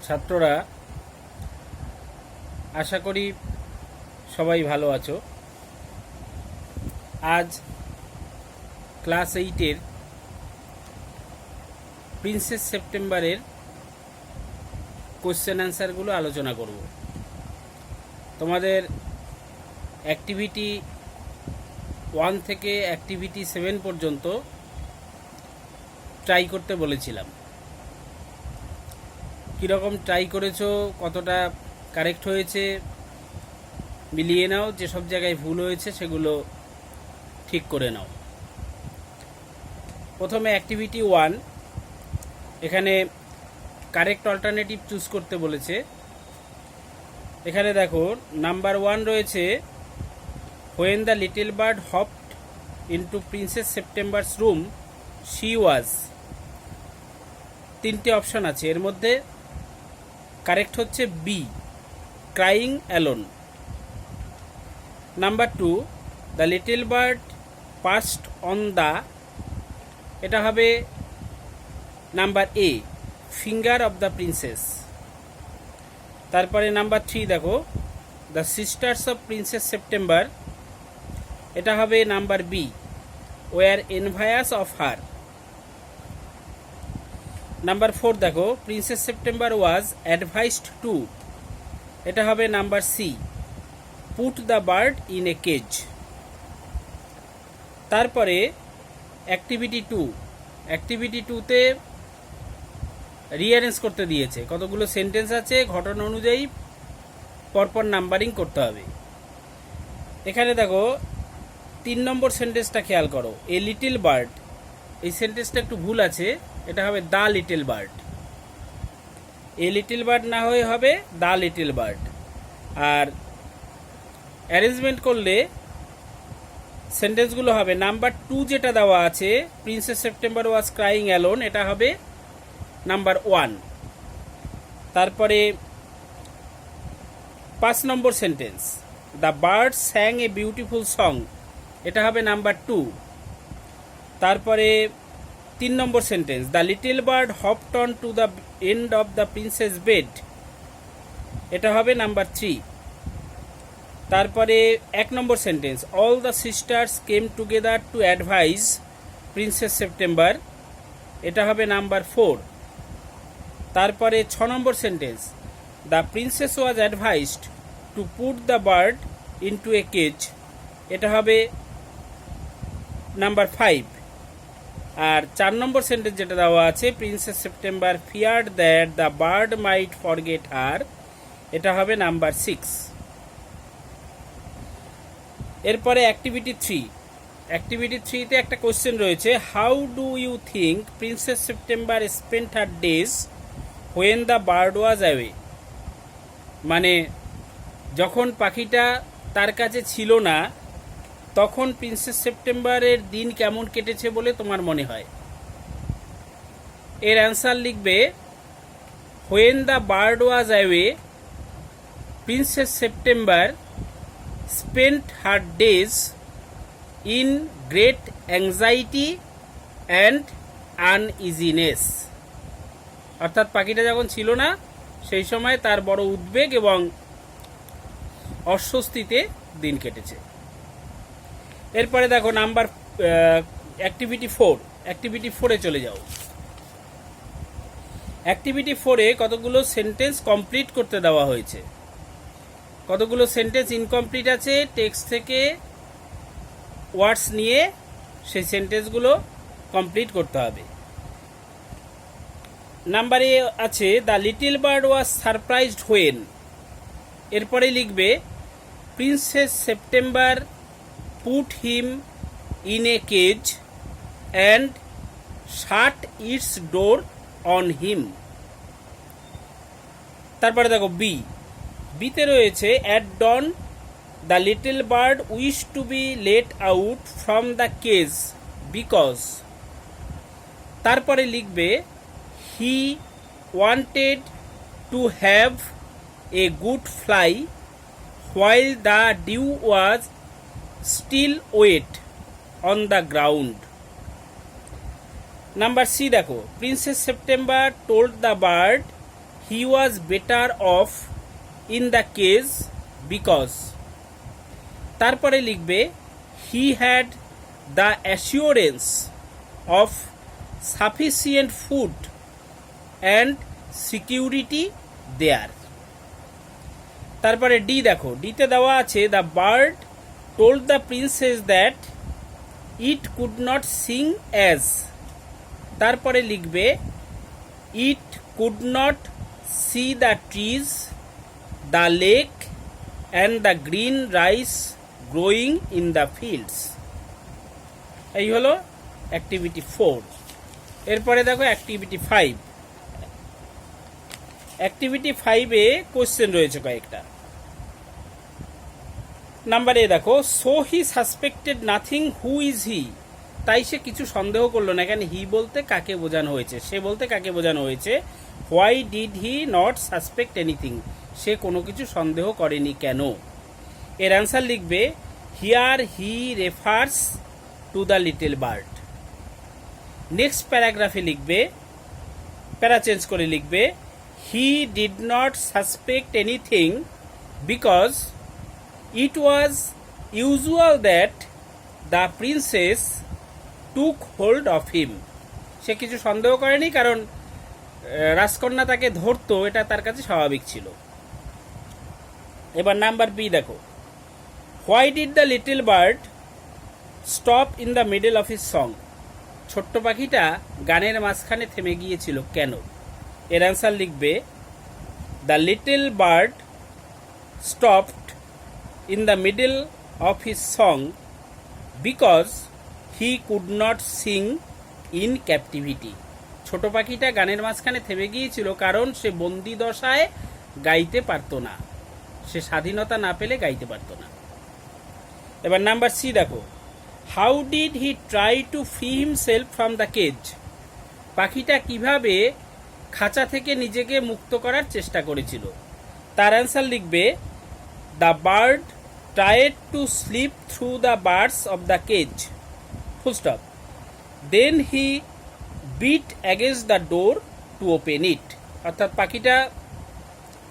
ছাত্ররা আশা করি সবাই ভালো আছো। আজ ক্লাস 8-এর প্রিন্সেস সেপ্টেম্বরের কোশ্চেন অ্যান্সারগুলো আলোচনা করব। তোমাদের অ্যাক্টিভিটি 1 থেকে অ্যাক্টিভিটি 7 পর্যন্ত ট্রাই করতে বলেছিলাম। কীরকম ট্রাই করেছো, কতটা কারেক্ট হয়েছে মিলিয়ে নাও, যেসব জায়গায় ভুল হয়েছে সেগুলো ঠিক করে নাও। প্রথমে অ্যাক্টিভিটি 1, এখানে কারেক্ট অল্টারনেটিভ চুজ করতে বলেছে। এখানে দেখো নাম্বার 1 রয়েছে, when the little bird hopped into Princess September's room she was. 3টে অপশন আছে, এর মধ্যে কারেক্ট হচ্ছে B, crying alone. Number 2, the little bird perched on the, এটা হবে number A, finger of the princess. তারপরে নাম্বার 3 দেখো, the sisters of Princess September, এটা হবে number B, were envious of her. Number 4 দেখো, Princess September was advised to, এটা হবে number C, put the bird in a cage. তারপরে activity 2, activity 2তে rearrange করতে দিয়েছে। কতগুলো সেন্টেন্স আছে, ঘটনা অনুযায়ী পরপর নাম্বারিং করতে হবে। এখানে দেখো 3 নম্বর সেন্টেন্সটা খেয়াল করো, এ লিটল বার্ড, এই সেন্টেন্সটা একটু ভুল আছে, এটা হবে the little bird. A little bird না হয়ে হবে দ্য লিটল বার্ড। আর অ্যারেঞ্জমেন্ট করলে সেন্টেন্সগুলো হবে, নাম্বার 2 যেটা দেওয়া আছে, Princess September was crying alone, এটা হবে নাম্বার 1। তারপরে 5 number sentence, the bird sang a beautiful song, এটা হবে নাম্বার 2। তারপরে 3 number sentence, the little bird hopped on to the end of the princess bed, এটা হবে নাম্বার 3। তারপরে 1 number sentence, all the sisters came together to advise Princess September, এটা হবে number 4। তারপরে 6 number sentence, the princess was advised to put the bird into a cage, এটা হবে number 5। আর 4 নম্বর sentence যেটা দেওয়া আছে, Princess September feared that the bird might forget her, এটা হবে নাম্বার 6। এরপরে অ্যাক্টিভিটি 3, অ্যাক্টিভিটি 3তে একটা কোশ্চেন রয়েছে, how do you think princess September spent her days when the bird was away. মানে যখন পাখিটা তার কাছে ছিল না, তখন প্রিন্সেস সেপ্টেম্বরের দিন কেমন কেটেছে বলে তোমার মনে হয়। এর অ্যান্সার লিখবে, when the bird was away princess September spent her days in great anxiety and uneasiness। অর্থাৎ পাখিটা যখন ছিল না সেই সময় তার বড় উদ্বেগ এবং অস্বস্তিতে দিন কেটেছে। এরপরে দেখো নাম্বার অ্যাক্টিভিটি 4, অ্যাক্টিভিটি 4-এ চলে যাও। অ্যাক্টিভিটি 4-এ কতগুলো সেন্টেন্স কমপ্লিট করতে দেওয়া হয়েছে। কতগুলো সেন্টেন্স ইনকমপ্লিট আছে, টেক্সট থেকে ওয়ার্ডস নিয়ে সেই সেন্টেন্সগুলো কমপ্লিট করতে হবে। নাম্বারে আছে, the little bird was surprised when, এরপরে লিখবে, Princess September put him in a cage and shut its door on him. তারপরে দেখো বিতে রয়েছে, at dawn the little bird wish to be let out from the cage because. তারপরে লিখবে, he wanted to have a good fly while the dew was still wet on the ground. Number C দেখো, Princess September told the bird he was better off in the cage because. তারপরে লিখবে he had the assurance of sufficient food and security there. তারপরে D দেখো, ডিতে দেওয়া আছে the bird told the princess that it could not sing as. তারপরে লিখবে it could not see the trees, the lake and the green rice growing in the fields. এই হলো activity 4। এরপরে দেখো অ্যাক্টিভিটি 5। অ্যাক্টিভিটি 5-এ কোশ্চেন রয়েছে কয়েকটা। Number A দেখো, so he suspected nothing, who is he. তাই সে কিছু সন্দেহ করলো না। এখানে হি বলতে কাকে বোঝানো হয়েছে, সে বলতে কাকে বোঝানো হয়েছে। Why did he not suspect anything, সে কোনো কিছু সন্দেহ করেনি কেন। এর অ্যান্সার লিখবে here he refers to the little bird. Next প্যারাগ্রাফে লিখবে, প্যারা চেঞ্জ করে লিখবে he did not suspect anything because it was usual that the princess took hold of him. সে কিছু সন্দেহ করেনি কারণ রাজকন্যা তাকে ধরতো, এটা তার কাছে স্বাভাবিক ছিল। এবার নাম্বার বি দেখো, why did the little bird stop in the middle of his song. ছোট্ট পাখিটা গানের মাঝখানে থেমে গিয়েছিল কেন। এর অ্যান্সার লিখবে the little bird stopped in the middle of his song because he could not Singh in captivity. ছোট পাখিটা গানের মাঝখানে থেমে গিয়েছিল কারণ সে বন্দি দশায় গাইতে পারত না, সে স্বাধীনতা না পেলে গাইতে পারত না। এবার নাম্বার সি দেখো, how did he try to free himself from the cage. পাখিটা কিভাবে খাঁচা থেকে নিজেকে মুক্ত করার চেষ্টা করেছিল। তার অ্যান্সার লিখবে the bird tried to slip through the bars of the cage, full stop, then he beat against the door to open it. অর্থাৎ পাখিটা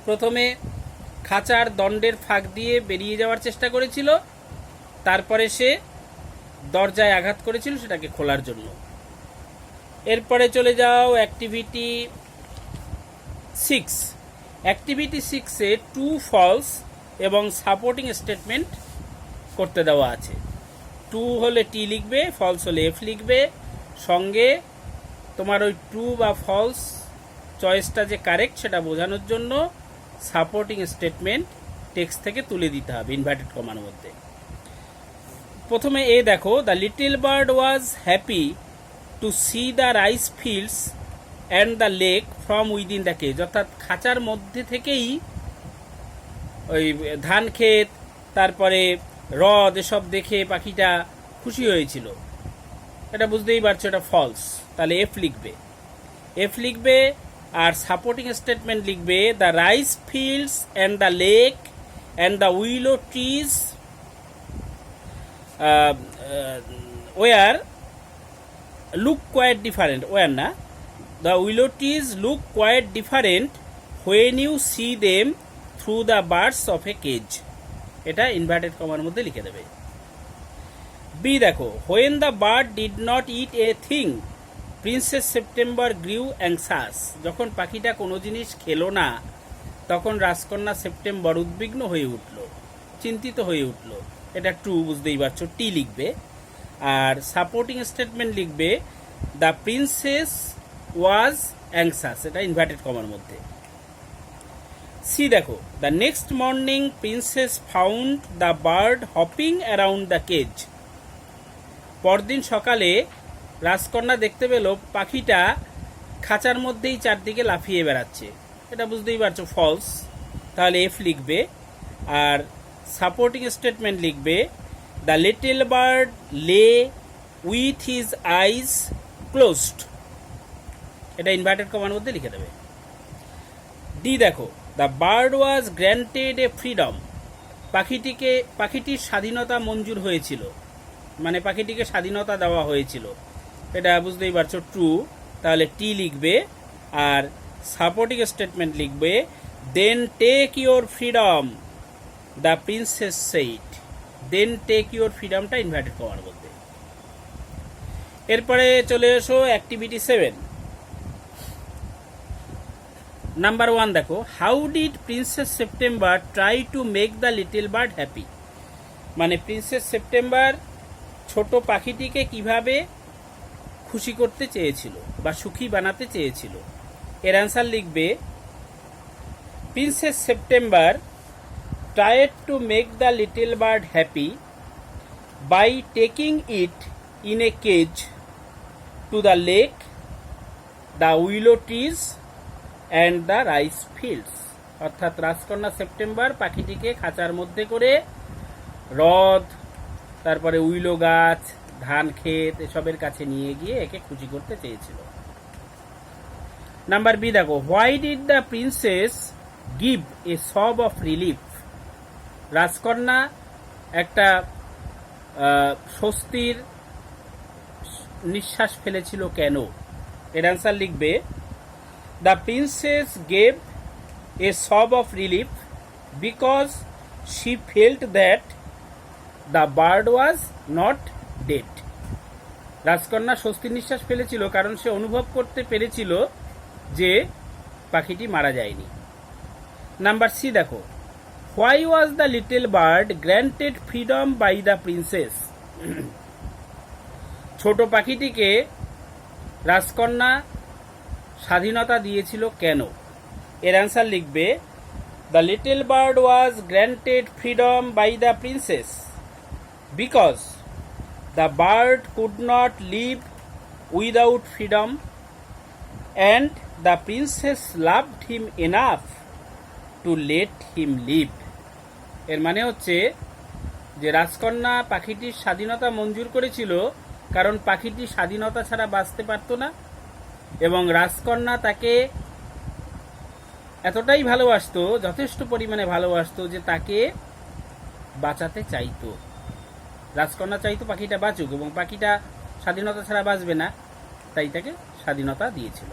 প্রথমে খাঁচার দণ্ডের ফাঁক দিয়ে বেরিয়ে যাওয়ার চেষ্টা করেছিল, তারপরে সে দরজায় আঘাত করেছিল সেটাকে খোলার জন্য। এরপরে চলে যাও অ্যাক্টিভিটি 6। অ্যাক্টিভিটি 6-এ ট্রু ফলস এবং সাপোর্টিং স্টেটমেন্ট করতে দেওয়া আছে। ট্রু হলে টি লিখবে, ফলস হলে এফ লিখবে। সঙ্গে তোমার ওই ট্রু বা ফলস চয়েসটা যে কারেক্ট সেটা বোঝানোর জন্য সাপোর্টিং স্টেটমেন্ট টেক্সট থেকে তুলে দিতে হবে ইনভার্টেড কমার মধ্যে। প্রথমে এ দেখো, the little bird was happy to C the rice fields and the lake from within the cage. অর্থাৎ খাঁচার মধ্যে থেকেই ওই ধান ক্ষেত, তারপরে হ্রদ এসব দেখে পাখিটা খুশি হয়েছিল। এটা বুঝতেই পারছো এটা ফলস, তাহলে এফ লিখবে, এফ লিখবে। আর সাপোর্টিং স্টেটমেন্ট লিখবে the rice fields and the lake and the willow trees were look quite different. Were না, the willow trees look quite different when you see them through the birds of a cage. এটা inverted কমার মধ্যে লিখে দেবে। B দেখো, when the bird did not eat a thing Princess September grew anxious. যখন পাখিটা কোনো জিনিস খেলো না তখন রাজকন্যা সেপ্টেম্বর উদ্বিগ্ন হয়ে উঠল, চিন্তিত হয়ে উঠল। এটা ট্রু, বুঝতেই পারছো, টি লিখবে। আর সাপোর্টিং স্টেটমেন্ট লিখবে দ্য প্রিন্সেস ওয়াজ অ্যাংসাস, এটা ইনভার্টেড কমার মধ্যে। সি দেখো, the next morning princess found the bird hopping around the cage. পরদিন সকালে রাজকন্যা দেখতে পেল পাখিটা খাঁচার মধ্যেই চারদিকে লাফিয়ে বেড়াচ্ছে। এটা বুঝতেই পারছো ফলস, তাহলে এফ লিখবে। আর সাপোর্টিং স্টেটমেন্ট লিখবে দ্য লিটল বার্ড লে উইথ হিজ আইজ ক্লোজড, এটা ইনভার্টেড কমার মধ্যে লিখে দেবে। ডি দেখো, the bird was granted A freedom. পাখিটির স্বাধীনতা মঞ্জুর হয়েছিল, মানে পাখিটিকে স্বাধীনতা দেওয়া হয়েছিল। এটা বুঝতেই পারছো ট্রু, তাহলে টি লিখবে। আর সাপোর্টিং স্টেটমেন্ট লিখবে, then take your freedom the princess said. Then take your ফ্রিডমটা ইনভার্টেড কমার মধ্যে। এরপরে চলে এসো অ্যাক্টিভিটি 7। নাম্বার 1 দেখো, how did princess September try to make the little bird happy. মানে প্রিন্সেস সেপ্টেম্বর ছোট পাখিটিকে কিভাবে খুশি করতে চেয়েছিল বা সুখী বানাতে চেয়েছিল। এর অ্যান্সার লিখবে, Princess September tried to make the little bird happy by taking it in a cage to the lake, the willow trees and the rice fields. অর্থাৎ রাজকন্যা সেপ্টেম্বর পাখিটিকে খাঁচার মধ্যে করে হ্রদ, তারপরে উইলো গাছ, ধান ক্ষেত এসবের কাছে নিয়ে গিয়ে একে খুশি করতে চেয়েছিল। নাম্বার বি দেখো, why did the princess give a সব অফ রিলিফ। রাজকন্যা একটা স্বস্তির নিঃশ্বাস ফেলেছিল কেন। এর অ্যান্সার লিখবে, দ্য প্রিন্সেস গেভ এ সব of relief because she felt that the bird was not dead. রাজকন্যা স্বস্তির নিঃশ্বাস ফেলেছিল কারণ সে অনুভব করতে পেরেছিল যে পাখিটি মারা যায়নি। নাম্বার সি দেখো, why was the little bird granted freedom by the princess. ছোট পাখিটিকে রাজকন্যা স্বাধীনতা দিয়েছিল কেন। এর অ্যান্সার লিখবে, the little bird was granted freedom by the princess because the bird could not live without freedom and the princess loved him enough to let him live। এর মানে হচ্ছে যে রাজকন্যা পাখিটির স্বাধীনতা মঞ্জুর করেছিল কারণ পাখিটি স্বাধীনতা ছাড়া বাঁচতে পারত না, এবং রাজকন্যা তাকে এতটাই ভালোবাসতো, যথেষ্ট পরিমাণে ভালোবাসতো যে তাকে বাঁচাতে চাইতো। রাজকন্যা চাইতো পাখিটা বাঁচুক এবং পাখিটা স্বাধীনতা ছাড়া বাঁচবে না, তাই তাকে স্বাধীনতা দিয়েছিল।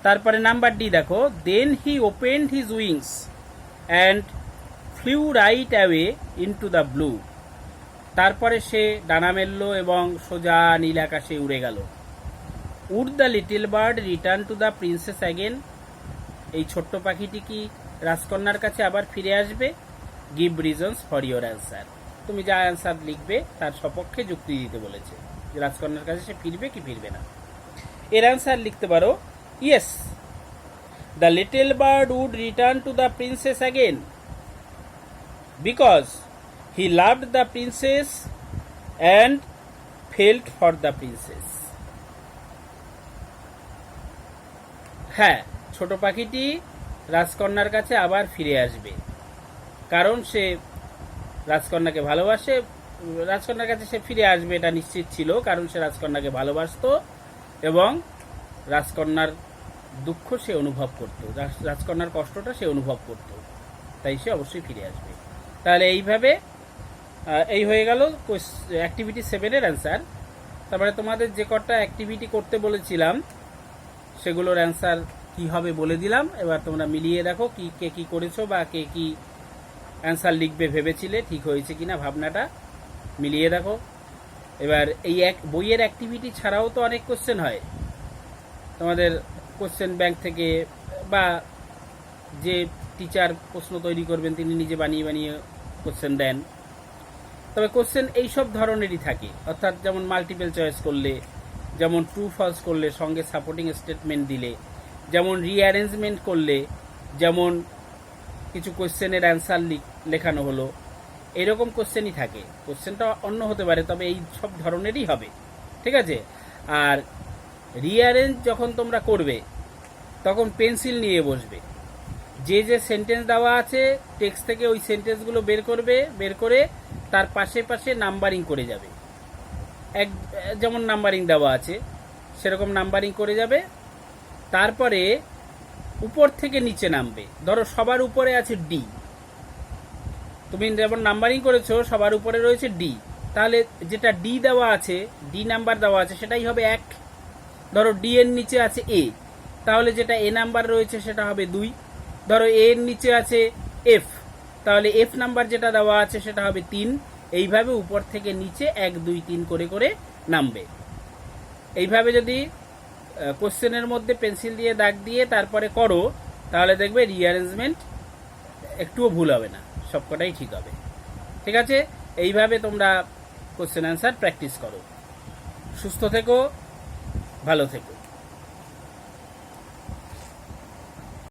তারপরে নাম্বার ডি দেখো, then he opened his wings and flew right away into the blue. তারপরে সে ডানা মেলল এবং সোজা নীল আকাশে উড়ে গেল। Would the little bird return to the princess again. এই ছোট্ট পাখিটি কি রাজকন্যার কাছে আবার ফিরে আসবে? Give reasons for your answer. তুমি যা অ্যান্সার লিখবে তার সপক্ষে যুক্তি দিতে বলেছে যে রাজকন্যার কাছে সে ফিরবে কি ফিরবে না। এর অ্যান্সার লিখতে পারো, yes, the little bird would return to the princess again because he loved the princess and felt for the princess. হ্যাঁ, ছোট পাখিটি রাজকন্যার কাছে আবার ফিরে আসবে কারণ সে রাজকন্যাকে ভালোবাসে। রাজকন্যার কাছে সে ফিরে আসবে এটা নিশ্চিত ছিল কারণ সে রাজকন্যাকে ভালোবাসতো এবং রাজকন্যার দুঃখ সে অনুভব করত, রাজকন্যার কষ্টটা সে অনুভব করত, তাই সে অবশ্যই ফিরে আসবে। তাহলে এইভাবে এই হয়ে গেল অ্যাক্টিভিটি 7-এর অ্যান্সার। তারপরে তোমাদের যে কটা অ্যাক্টিভিটি করতে বলেছিলাম সেগুলোর অ্যান্সার কি হবে বলে দিলাম। এবার তোমরা মিলিয়ে দেখো কে কি করেছো বা কে কি অ্যান্সার লিখবে ভেবেছিলে, ঠিক হয়েছে কিনা ভাবনাটা মিলিয়ে দেখো। এবার এই বইয়ের অ্যাক্টিভিটি ছাড়াও তো অনেক কোশ্চেন হয় তোমাদের কোশ্চেন ব্যাংক থেকে, বা যে টিচার প্রশ্ন তৈরি করবেন তিনি নিজে বানিয়ে বানিয়ে কোশ্চেন দেন। তবে কোশ্চেন এইসব ধরনেরই থাকে, অর্থাৎ যেমন মাল্টিপল চয়েস করলে, যেমন ট্রু ফলস করলে সঙ্গে সাপোর্টিং স্টেটমেন্ট দিলে, যেমন রিঅ্যারেঞ্জমেন্ট করলে, যেমন কিছু কোশ্চেনের অ্যান্সার লেখানো হলো, এরকম কোশ্চেনই থাকে। কোশ্চেনটা অন্য হতে পারে তবে এই সব ধরনেরই হবে, ঠিক আছে। আর রিঅ্যারেঞ্জ যখন তোমরা করবে তখন পেন্সিল নিয়ে বসবে, যে যে সেন্টেন্স দেওয়া আছে টেক্সট থেকে ওই সেন্টেন্সগুলো বের করবে, বের করে তার পাশে পাশে নাম্বারিং করে যাবে। যেমন নাম্বারিং দেওয়া আছে সেরকম নাম্বারিং করে যাবে। তারপরে উপর থেকে নিচে নামবে। ধরো সবার উপরে আছে ডি, তুমি যেমন নাম্বারিং করেছো সবার উপরে রয়েছে ডি, তাহলে যেটা ডি দেওয়া আছে, ডি নাম্বার দেওয়া আছে সেটাই হবে 1। ধরো ডি এর নিচে আছে এ, তাহলে যেটা এ নাম্বার রয়েছে সেটা হবে 2। ধরো এ এর নিচে আছে এফ, তাহলে এফ নাম্বার যেটা দেওয়া আছে সেটা হবে 3। এইভাবে উপর থেকে নিচে 1 2 3 করে করে নামবে। এইভাবে যদি কোশ্চেনের মধ্যে পেন্সিল দিয়ে দাগ দিয়ে তারপরে করো, তাহলে দেখবে রিঅ্যারেঞ্জমেন্ট একটুও ভুল হবে না, সবকটাই ঠিক হবে। ঠিক আছে, এইভাবে তোমরা কোশ্চেন অ্যান্সার প্র্যাকটিস করো। সুস্থ থেকো, ভালো থেকো।